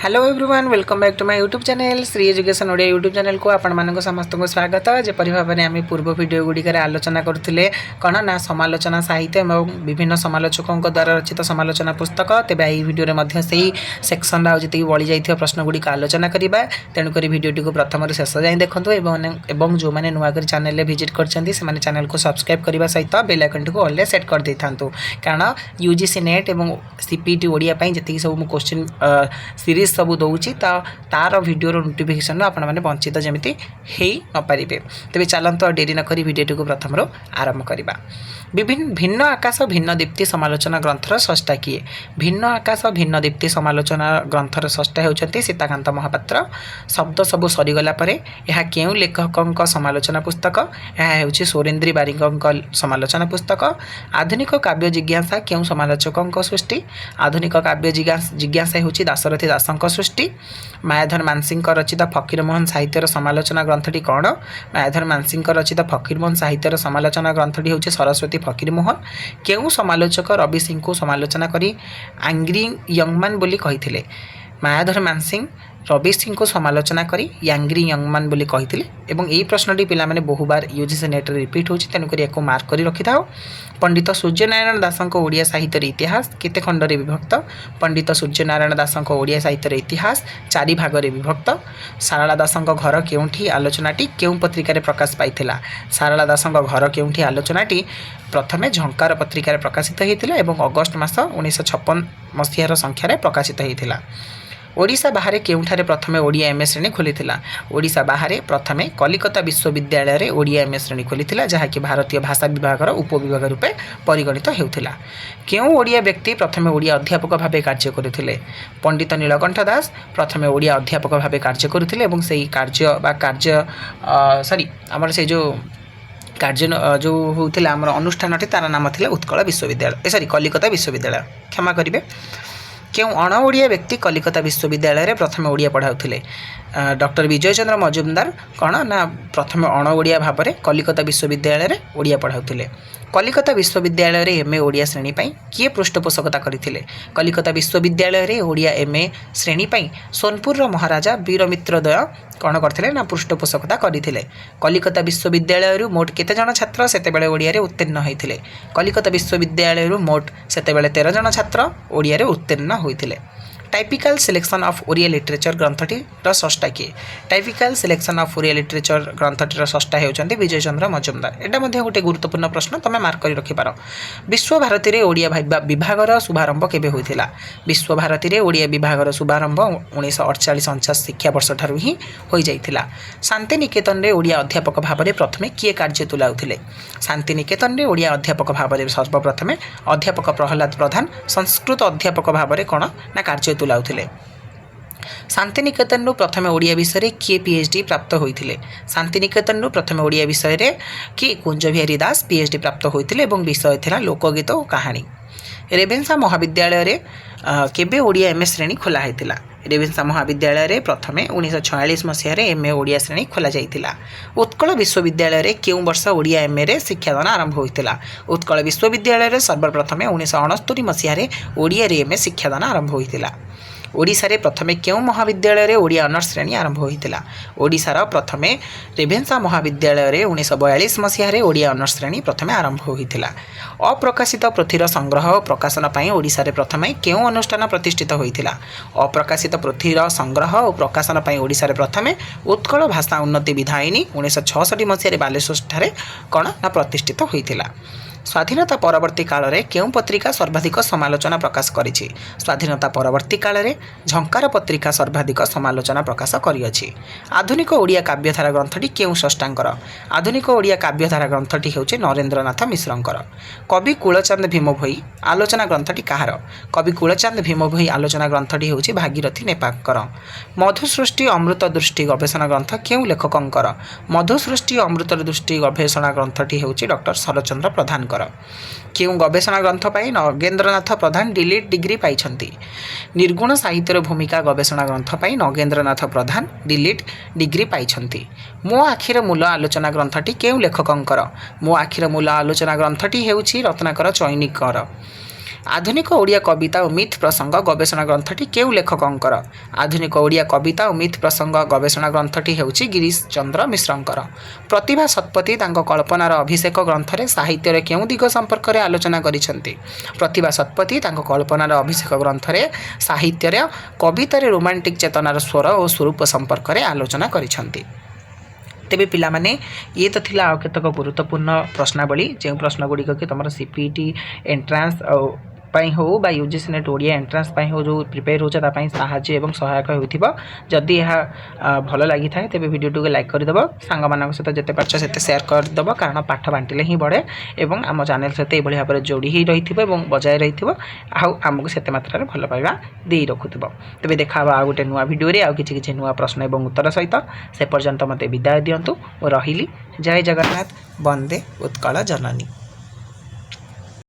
Hello everyone welcome back to my YouTube channel Shri education Odia YouTube channel को आपण मानक समस्त को स्वागत जेपरी भाव में आम पूर्व वीडियो गुड़िकर आलोचना करुले कौन ना समालोचना साहित्य और विभिन्न समालोचकों द्वारा रचित समालोचना पुस्तक तेज यही वीडियो से ही सेक्शन जी बड़ी जाइए प्रश्न गुड़िक आलोचना करवा तेणुक वीडियो को प्रथम शेष जाए देखूँ और जो मैंने नुआ कर चैनल विजिट कर चैनल को सब्सक्राइब करने सहित बेल आइकन टी ऑल सेट कर दे था कारण यूजीसी नेट और सीपीटी ओडिया जी सब क्वेश्चन सीरीज सब दूसरी तार वीडियो नोटिफिकेशन आपण मैंने वंचित जमी हो पारे तेज चलते डेरी नक वीडियो को प्रथम आरंभ करवा विभिन्न भिन्न आकाश भिन्न दीप्ति समालोचना ग्रंथर स्रष्टा किए भिन्न आकाश भिन्न दीप्ति समालोचना ग्रंथर स्रष्टा होती सीताकांत महापात्र शब्द सबू सरीगला यह क्यों लेखकों समालोचना पुस्तक यह हूँ सुरेन्द्री बारिकों समालोचना पुस्तक आधुनिक काव्य जिज्ञासा क्यों समालोचकों सृष्टि आधुनिक काव्य जिज्ञासा हूँ दाशरथी दास सृष्टि मायाधर मानसिंह रचित फकीरमोहन साहित्यर समालोचना ग्रंथटी कौन मायाधर मानसिंह रचित फकीरमोहन साहित्यर समालोचना ग्रंथटी हूँ सरस्वती फकीरमोहन क्यों समालोचक रवि सिंह को समालोचना करी एंग्री यंगमैन बोली कही मायाधर मानसिंह रवि सिंह को समालोचना करी यांग्री यंगमैन बोली कही यही प्रश्नटी पिला माने बहु बार यूजीसी नेट रिपीट होची तेणुक या मार्क कर रखि था। पंडित सूर्यनारायण दास ओडिया साहित्य इतिहास केते खंडरे विभक्त पंडित सूर्यनारायण दास ओडिया साहित्य इतिहास 4 भागरे विभक्त सारला दास घर केउठी आलोचनाटी केउ पत्रिकार प्रकाश पाइथिला सारला दास घर केउठी आलोचनाटी प्रथमे झंकार पत्रिकार प्रकाशित होता और अगस्ट मास 1956 मसीहार संख्यार प्रकाशित होता। ओडिशा बाहर केउठारे प्रथमे ओडिया एमए श्रेणी खोली ओडिशा बाहर प्रथमे कलिकता विश्वविद्यालय में ओडिया एमए श्रेणी खोली जहाँकि भारतीय भाषा विभाग उपविभाग रूपे परिगणित होता। क्यों ओडिया व्यक्ति प्रथमे ओडिया अध्यापक भाव कार्य करते पंडित नीलकंठ दास प्रथमे ओडिया अध्यापक भाव कार्य करते से कार्य बा कार्य सॉरी आमर से जो कार्य जो होता आम अनुष्ठान तार नाम था उत्कल विश्वविद्यालय सॉरी कलिकता विश्वविद्यालय क्षमा करेंगे। क्यों अण ओडिया व्यक्ति कलिकता विश्वविद्यालय में प्रथम ओडिया पढ़ाऊले डॉक्टर विजय चंद्र मजुमदार कौन ना प्रथम अण ओडिया भाव में कलिकता विश्वविद्यालय में ओडिया पढ़ाऊले कलिकता विश्वविद्यालय में एमए ओडिया श्रेणी किए पृष्ठपोषकता करते कलिकता विश्वविद्यालय में ओडिया एमए श्रेणी सोनपुर महाराजा वीरमित्रद्वय कौन करते ना पृष्ठपोषकता करते कलिकता विश्वविद्यालय मोट केते जन छात्र सेतेबेले ओडिया रे उत्तीर्ण होते कलिकता विश्वविद्यालय मोट सेतेबेले 13 जन छात्र ओडिया रे उत्तीर्ण होते। Typical selection of Odia literature ग्रंथटीर स्रष्टा किए typical selection of Odia literature ग्रंथटीर स्रष्टा होती विजय चंद्र मजुमदार यहाँ गोटे गुरुत्वपूर्ण प्रश्न तुम मार्क कर रखिपार। विश्वभारती में ओडिया विभागर शुभारंभ केबे होइथिला विश्वभारती में ओडिया विभागर शुभारंभ 1948-49 शिक्षा वर्ष ठारू ही हो जाइथिला। शांतिनिकेतन में ओडिया अध्यापक भाव में प्रथमे किए कार्य तुलाउथिले शांतिनिकेतन में ओडिया अध्यापक भाव में सर्वप्रथमे अध्यापक प्रहलाद प्रधान संस्कृत अध्यापक भाव में कौन ना कार्य तुलाउथिले। शांतिनिकेतन प्रथमे ओडिया विषय किए पीएचडी प्राप्त होते शांतिनिकेतन प्रथमे ओडिया विषय कि कुंज बिहारी दास पीएचडी प्राप्त होते विषय था लोकगीत और कहानी। रेभेन्सा महाविद्यालय रे केबे ओडिया एमए श्रेणी खोला होता रेभेन्सा महाविद्यालय रे प्रथमे 1946 मसीह एमए ओडिया श्रेणी खोला जाइतिला। उत्कल विश्वविद्यालय रे केउं वर्ष ओडिया एमए रे शिक्षादान आरंभ होइतिला उत्कल विश्वविद्यालय रे सर्वप्रथमे 1969 मसीह ओडिया रे एमए शिक्षादान आरंभ होइतिला। ओडिशा रे प्रथमे केउं महाविद्यालय रे ओडिया ऑनर्स श्रेणी आरंभ होइतिला ओडिशार प्रथमे रेभेन्सा महाविद्यालय रे 1942 मसीह ओडिया ऑनर्स श्रेणी प्रथमे आरंभ होइतिला। अप्रकाशित पोथीर संग्रह और प्रकाशन पाई ओडिशा रे प्रथमे केउं अनुष्ठान प्रतिष्ठित होइतिला अप्रकाशित पोथीर संग्रह और प्रकाशन पाई ओडिशा रे प्रथमे उत्कल भाषा उन्नति विधायिनी 1966 मसीह बालेश्वर ठारे कौन ना प्रतिष्ठित होइतिला। स्वाधीनता परवर्ती काल में केउं पत्रिका सर्वाधिक समालोचना प्रकाश करिछि स्वाधीनता परवर्ती काल में झंकार पत्रिका सर्वाधिक समालोचना प्रकाश करिअछि। आधुनिक ओडिया काव्यधारा ग्रंथटी केउं स्रष्टांकर आधुनिक ओडिया काव्यधारा ग्रंथटी हेउछि नरेंद्रनाथ मिश्रंकर। कवि कुलचंद भीमभोई आलोचना ग्रंथटी काहार कवि कुलचंद भीमभोई आलोचना ग्रंथटी हेउछि भागीरथी नेपाकर। मधुसृष्टि अमृत दृष्टि गवेषणा ग्रंथ केउं लेखकंकर मधुसृष्टि अमृत दृष्टि गवेषणा ग्रंथटी हेउछि डॉक्टर शरचंद्र प्रधान क्यों गवेषणा ग्रंथ पाई नगेंद्रनाथ प्रधान डिलीट डिग्री पाइछंती निर्गुण साहित्यर भूमिका गवेषणा ग्रंथ पाई नगेंद्रनाथ प्रधान डिलीट डिग्री पाइछंती। मो आखिर मूल आलोचना ग्रंथटी केउं लेखकंकर मो आखिर मूल आलोचना ग्रंथटी हेउछि रत्नाकर चैनिकर। आधुनिक ओडिया कविता और मिथ प्रसंग गवेषणा ग्रंथटी केउ लेखकंकर आधुनिक ओडिया कविता और मिथ प्रसंग गवेषणा ग्रंथटी हेउची गिरीश चंद्र मिश्रंकर प्रतिभा शतपथी तांको कल्पनार अभिषेक ग्रंथरे साहित्य केउ दिग संपर्क में आलोचना करिसेंती प्रतिभा शतपथी तांको कल्पनार अभिषेक ग्रंथरे साहित्य कवितार रोमांटिक चेतनार स्वर और स्वरूप संपर्क में आलोचना करिसेंती तेबे पिला माने ये तो थिला आ केतक गुरुत्वपूर्ण प्रश्नावली जो प्रश्न गुड़िक कि तुम सीपीटी एंट्रांस पाई हो बा यूजीसी नेट ओडिया एंट्रांस पाई हो जो प्रिपेयर होता साहाय्य एवं सहायक होथिबो जदि यह भल लगी थाए तेबे वीडियो को लाइक कर देबो सांग मानक सहित जते पारछ सेते शेयर कर देबो कारण पाठ बांटिले ही बढ़े एवं आम चैनल सहित एभली भाव में जोड़ी ही रहिथिबो एवं बजाय रहिथिबो आमको सेते मात्रा भल पाइबा दे रखुथिबो तेबे देखा आ गोटे नुआ वीडियो रे आ किछि नुआ प्रश्न एवं उत्तर सहित से पर्यंत मते विदाय दियंतु और रहिली जय जगन्नाथ वंदे उत्कल जननी।